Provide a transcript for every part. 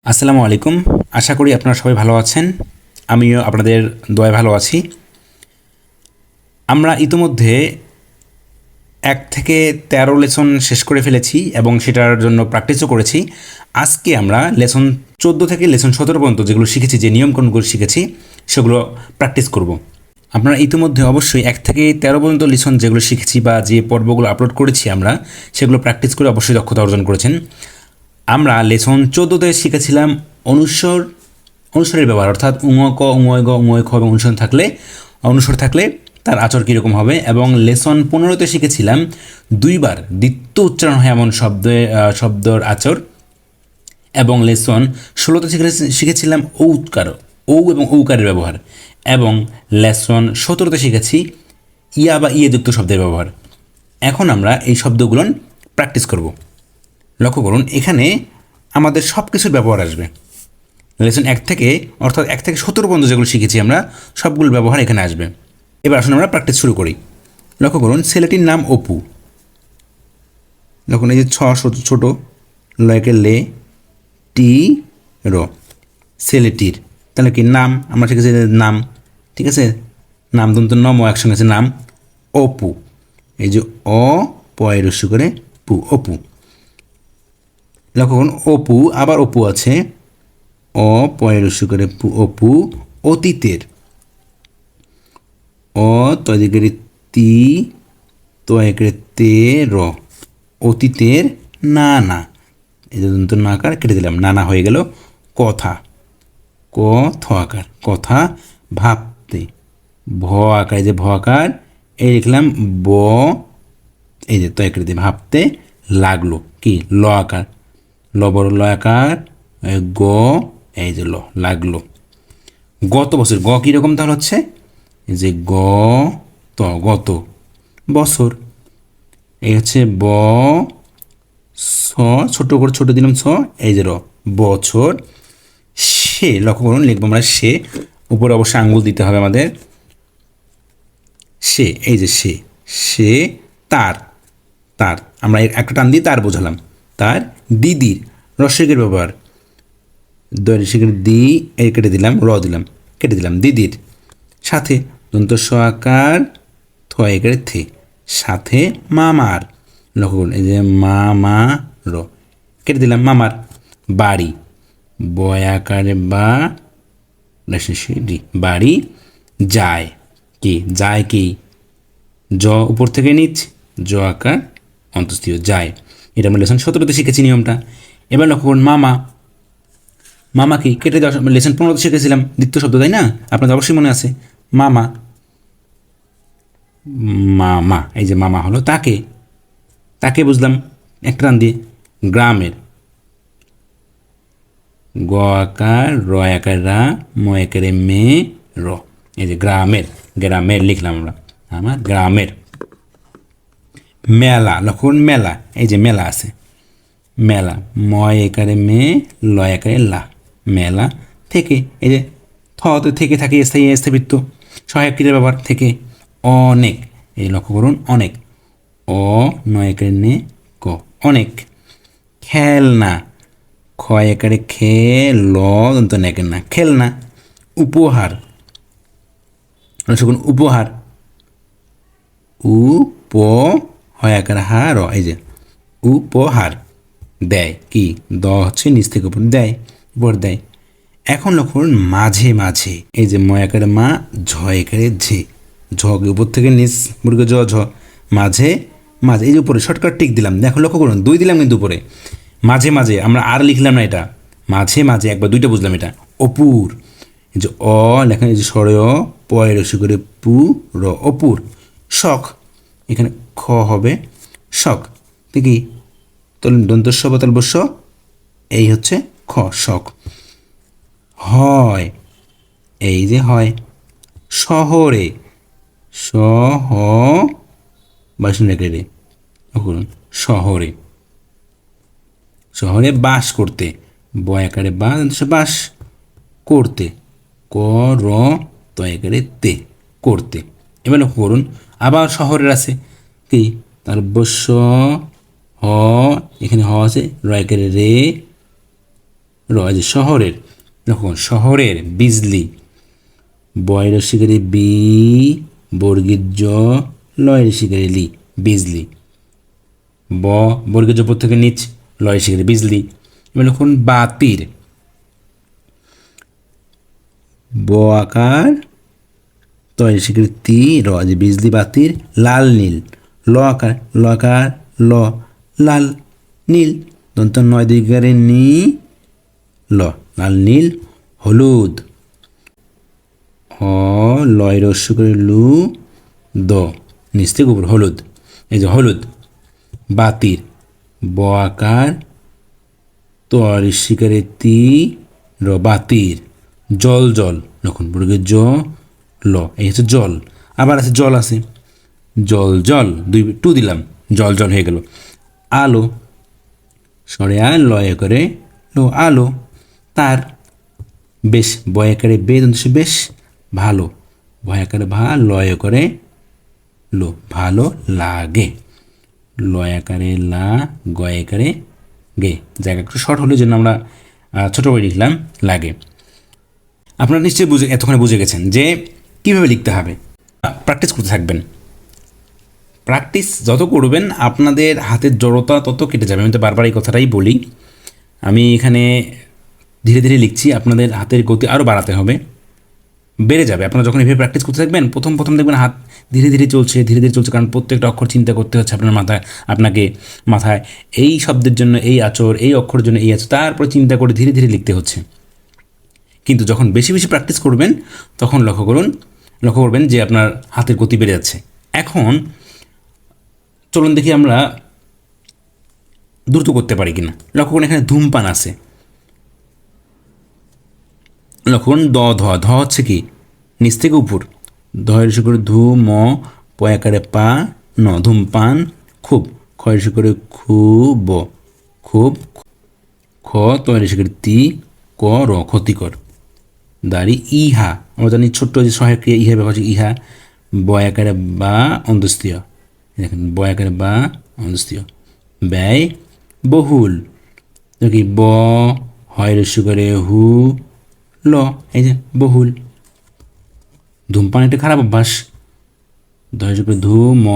আসসালামু আলাইকুম। আশা করি আপনারা সবাই ভালো আছেন। আমিও আপনাদের দয়ায় ভালো আছি। আমরা ইতিমধ্যে 1 থেকে 13 লেসন শেষ করে ফেলেছি এবং সেটার জন্য প্র্যাকটিসও করেছি। আজকে আমরা লেসন 14 থেকে লেসন 17 পর্যন্ত যেগুলো শিখেছি, যে নিয়মকানুনগুলো শিখেছি, সেগুলো প্র্যাকটিস করব। আপনারা ইতিমধ্যে অবশ্যই 1 থেকে 13 পর্যন্ত লেসন যেগুলো শিখেছি বা যে পর্বগুলো আপলোড করেছি আমরা, সেগুলো প্র্যাকটিস করে অবশ্যই দক্ষতা অর্জন করেছেন। আমরা লেসন 14তে শিখেছিলাম অনুস্বরের ব্যবহার, অর্থাৎ ক ঙয় গ ঙয় খ এবং অনুস্বর থাকলে তার আচর কীরকম হবে, এবং লেসন 15তে শিখেছিলাম দুইবার দ্বিতীয় উচ্চারণ হয় এমন শব্দর আচর, এবং লেসন 16তে শিখেছিলাম ঔ এবং ঔকারের ব্যবহার, এবং লেসন 17তে শিখেছি ইয়া বা ইয়ে যুক্ত শব্দের ব্যবহার। এখন আমরা এই শব্দগুলো প্র্যাকটিস করব। লক্ষ্য করুন, এখানে আমাদের সব কিছুর ব্যবহার আসবে। লেসন 1 থেকে, অর্থাৎ 1 থেকে 17 পর্যন্ত যেগুলো শিখেছি আমরা, সবগুলোর ব্যবহার এখানে আসবে। এবার আসুন আমরা প্র্যাকটিস শুরু করি। লক্ষ্য করুন, ছেলেটির নাম অপু। দেখুন এই যে ছোট লয়কে লে টি র, ছেলেটির, তাহলে কি নাম, আমরা শিখেছি নাম, ঠিক আছে, নাম দন্ত নম একসঙ্গে আছে নাম অপু। এই যে অ পয় রস্য করে পু, অপু। লক্ষ্য করুন, অপু, আবার অপু আছে, অ পয় রস্য করে পু, অপু। অতীতের, অ তয়দিকের তি তয়কের তে র, অতীতের নানা, এই যে নাকার কেটে দিলাম, নানা হয়ে গেল কথা, ক থ আকার, কথা। ভাবতে, ভ আকার, এই যে ভ আকার, এই লিখলাম ব, এই যে তয় কেটে দিয়ে ভাবতে লাগলো, কি ল আকার, ল বড় ল আকার, গ, এই যে ল লাগলো। গত বছর, গ কীরকম তাহলে হচ্ছে, এই যে গ ত, গত বছর। এই হচ্ছে ব, ছ ছোট করে ছোট দিলাম ছ, এই যে র, বছর। সে, লক্ষ্য করুন, লিখবো আমরা সে, উপরে অবশ্যই আঙ্গুল দিতে হবে আমাদের। সে, এই যে সে, সে তার, তার আমরা একটা টান দিয়ে তার বোঝালাম, তার দিদির, রসিকের ব্যবহার, দৈরিকের দি, এই কেটে দিলাম, র দিলাম, কেটে দিলাম, দিদির। সাথে দন্ত স আকার, থ একের থে, সাথে মামার, লক্ষ্য করুন, এই যে মামা র, কেটে দিলাম, মামার। বাড়ি, বয় আকারে বা, বাড়ি। যায়, কি যায়, কি জ উপর থেকে নিচ, জ আকার অন্তস্থীয়, যায়। এটা আমরা লেসন 17তে শিখেছি নিয়মটা। এবার লক্ষ্য করুন, মামা, মামা কি কেটে দেওয়া, লেসন 15তে শিখেছিলাম দ্বিতীয় শব্দ, তাই না? আপনাদের অবশ্যই মনে আছে, মামা, মামা, এই যে মামা হলো তাকে, তাকে বুঝলাম একটা টান দিয়ে। গ্রামের, গ আকার, র আকার রা, ম আকারে মে র, এই যে গ্রামের, গ্রামের লিখলাম আমরা, আমার গ্রামের। মেলা, লক্ষ্য করুন, মেলা, এই যে মেলা আছে, মেলা, ময় একারে মে, লয় একারে লা, মেলা। থেকে, এই যে থতে থেকে থাকে, স্থায়ী স্থাপিত সহায়ক ক্রিয়ার ব্যবহার, থেকে। অনেক, এই লক্ষ্য করুন, অনেক, অ নয় একারে নে ক, অনেক। খেলনা, ক্ষয় একারে খে, ল দন্ত নেকের না, খেলনা। উপহার, উপহার, উ প হয় আকারে হা র, এই যে উপহার। দেয়, কি দ হচ্ছে নিচ থেকে উপর, দেয়, উপর দেয়। এখন লক্ষ্য করুন, মাঝে মাঝে, এই যে ময় আকারে মা, ঝ একারে ঝে, ঝ উপর থেকে নিচ মুরগে জ, ঝ, মাঝে মাঝে, এই যে উপরে শর্টকাট টিক দিলাম, দেখো লক্ষ্য করুন, 2 দিলাম কিন্তু উপরে, মাঝে মাঝে, আমরা আর লিখলাম না, এটা মাঝে মাঝে, একবার 2টা বুঝলাম, এটা অপুর, এই যে অ লেখা, এই যে সরে অ পয় রসি করে পু র, অপুর। শখ, এখানে খ হবে, শখ, দেখি দন্তস্ব বা তালবস্য, এই হচ্ছে খ, শখ। হয়, এই যে হয়, শহরে, সহ বাসিন্দা, করুন, শহরে, শহরে বাস করতে, বয় আকারে বা, বাস করতে, ক র ত একারে তে, করতে। এবার লক্ষ্য করুন, আবার শহরের আছে, কি তার বস্য, হ, এখানে হ আছে, র একারে রে, র, এই যে শহরের, দেখুন শহরের, বিজলি, বয়ের শিকারি বি, বর্গীর জ, লয়ের শিকারি লি, বিজলি, ব বর্গীর জ থেকে নিচ, লয়ের শিকারি বিজলি। এবার দেখুন বাতির, ব আকার, তয়ের শিকারি তি, র, যে বিজলি বাতির, লাল নীল, ল আকার, ল আকার, ল, লাল নীল, দন্ত নয় দিগারে নি, ল, লাল নীল। হলুদ, হ, লয় রস্য করে লু, দ, নিচ থেকে উপর, হলুদ, এই যে হলুদ। বাতির, ব আকার, তর শিকারে তি, র, বাতির। জল জল, দেখুন বর্গের জ, ল, এই হচ্ছে জল। আবার আছে জল, আছে জল জল, দুই টু দিলাম, জল জল হয়ে গেল। আলো, সরে আ, লয় করে লো, আলো। তার, বেশ, বয় আকারে বে, বেশ, ভালো, ভয় আকারে ভা, লয় করে লো, ভালো লাগে। লয় আকারে লা, গয় আকারে গে, জায়গা একটু শর্ট হলে জন্য আমরা ছোটো করে লিখলাম লাগে। আপনারা নিশ্চয়ই এতক্ষণে বুঝে গেছেন যে কীভাবে লিখতে হবে। প্র্যাকটিস করতে থাকবেন, প্র্যাকটিস যত করবেন আপনাদের হাতের জড়তা তত কেটে যাবে। আমি তো বারবার এই কথাটাই বলি। আমি এখানে ধীরে ধীরে লিখছি, আপনাদের হাতের গতি আরও বাড়াতে হবে, বেড়ে যাবে। আপনারা যখন এভাবে প্র্যাকটিস করতে থাকবেন, প্রথম দেখবেন হাত ধীরে ধীরে চলছে, কারণ প্রত্যেকটা অক্ষর চিন্তা করতে হচ্ছে আপনার মাথায় এই শব্দের জন্য এই আচর, এই অক্ষরের জন্য এই আচর, তারপর চিন্তা করে ধীরে ধীরে লিখতে হচ্ছে। কিন্তু যখন বেশি বেশি প্র্যাকটিস করবেন তখন লক্ষ্য করবেন যে আপনার হাতের গতি বেড়ে যাচ্ছে। এখন চলুন দেখি আমরা দ্রুত করতে পারি কিনা। লক্ষ্য করুন এখানে ধূমপান আছে, লক্ষ্য করুন দ, ধ হচ্ছে কি নিচ থেকে উপর, ধয়ের করে ধু, ম, পয়াকারে পা, ন, ধূমপান। খুব, খয়ের করে খুব, খুব, খ, তয়ের করে তি, ক, র, ক্ষতিকর। দাঁড়ি, ইহা, আমরা জানি ছোট্ট যে সহায়ক ক্রিয়া ইহা ব্যবহার হচ্ছে, ইহা। বয়াকারে বা, অন্তস্তীয়, দেখেন বয়াকারে বা, অন্তস্তীয়। ব্যয়, বহুল, কি ব, হয় করে হু, ল, এই যে বহুল। ধূমপান একটা খারাপ অভ্যাস, ধৈর্য করে ধু, ম,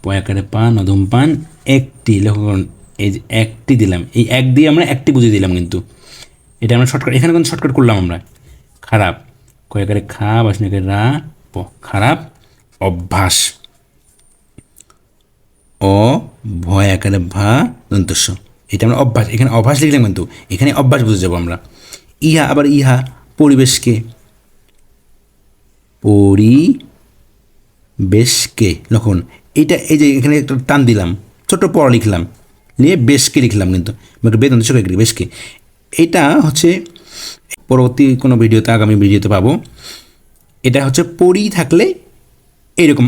পয়াকারে পা, ন, ধূমপান একটি। লক্ষ্য করুন এই যে একটি দিলাম, এই এক দিয়ে আমরা একটি বুঝিয়ে দিলাম, কিন্তু এটা আমরা শর্টকাট, এখানে কিন্তু শর্টকাট করলাম আমরা। খারাপ, কয়াকারে খা, বাসনাকে রা, প, খারাপ অভ্যাস। অ, ভয় আকারে ভা, দন্তস্য, এটা আমরা অভ্যাস, এখানে অভ্যাস লিখলাম, কিন্তু এখানে অভ্যাস বুঝে যাবো আমরা। ইহা, আবার ইহা, পরিবেশকে, পরিবেশকে, লক্ষণ এটা, এই যে এখানে একটা টান দিলাম, ছোট্ট পর লিখলাম, নিয়ে বেশকে লিখলাম, কিন্তু বেতন বেশকে। এটা হচ্ছে পরবর্তী কোনো ভিডিওতে, আগামী ভিডিওতে পাবো। এটা হচ্ছে পরি থাকলে এইরকম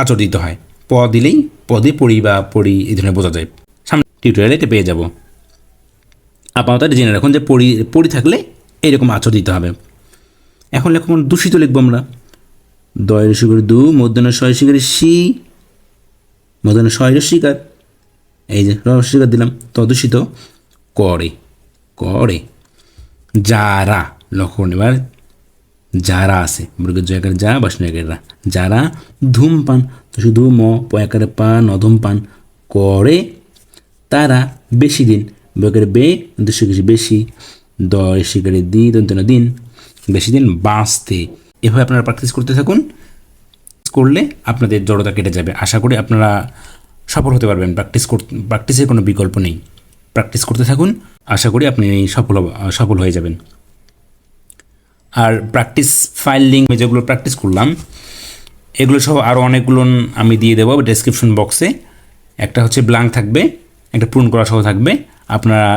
আচর দিতে হয়, প দিলেই পদে পরি বা পরি এই ধরনের বোঝা যায়। সামনে টিউটোরিয়ালে এটা পেয়ে যাব। আপাতত এটা জেনে রাখুন যে পরি থাকলে এইরকম আচর দিতে হবে। এখন লেখুন দূষিত লিখবো আমরা, দয়ের শিকার দু, মধ্যাহ্ন শয় শিকারের শি, মধ্যাহ্ন শয়ের শিকার, এই যে শিকার দিলাম, তদূষিত করে, করে। যারা, লক্ষণ এবার যারা আছে, বর্গের জয়াকার যা, বাসনাকার রা, যারা ধূমপান, তো শুধু ম, পয়াকারে পা, ন, ধূমপান করে, তারা বেশি দিন, বর্গের বে, দুশো কিছু বেশি, দয় শিকারে দি, দন্তন দিন, বেশি দিন বাঁচতে। এভাবে আপনারা প্র্যাকটিস করতে থাকুন, করলে আপনাদের জড়তা কেটে যাবে। আশা করি আপনারা সফল হতে পারবেন। প্র্যাকটিসের কোনো বিকল্প নেই, প্র্যাকটিস করতে থাকুন, আশা করি আপনি সফল হয়ে যাবেন। আর প্র্যাকটিস ফাইল লিঙ্ক যেগুলো প্র্যাকটিস করলাম এগুলো সহ আরও অনেকগুলো আমি দিয়ে দেবো ডেসক্রিপশন বক্সে। একটা হচ্ছে ব্ল্যাঙ্ক থাকবে, একটা পূরণ করা সহ থাকবে। আপনারা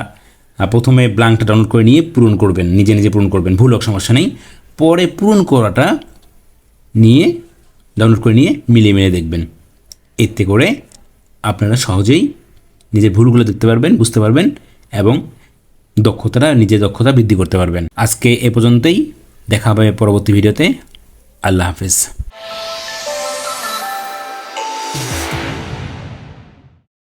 প্রথমে ব্ল্যাঙ্কটা ডাউনলোড করে নিয়ে পূরণ করবেন, নিজে নিজে পূরণ করবেন, ভুল হোক সমস্যা নেই। পরে পূরণ করাটা নিয়ে ডাউনলোড করে নিয়ে মিলিয়ে দেখবেন। এতে করে আপনারা সহজেই নিজের ভুলগুলো দেখতে পারবেন, বুঝতে পারবেন এবং নিজের দক্ষতা বৃদ্ধি করতে পারবেন। আজকে এ পর্যন্তই, দেখা হবে পরবর্তী ভিডিওতে। আল্লাহ হাফেজ।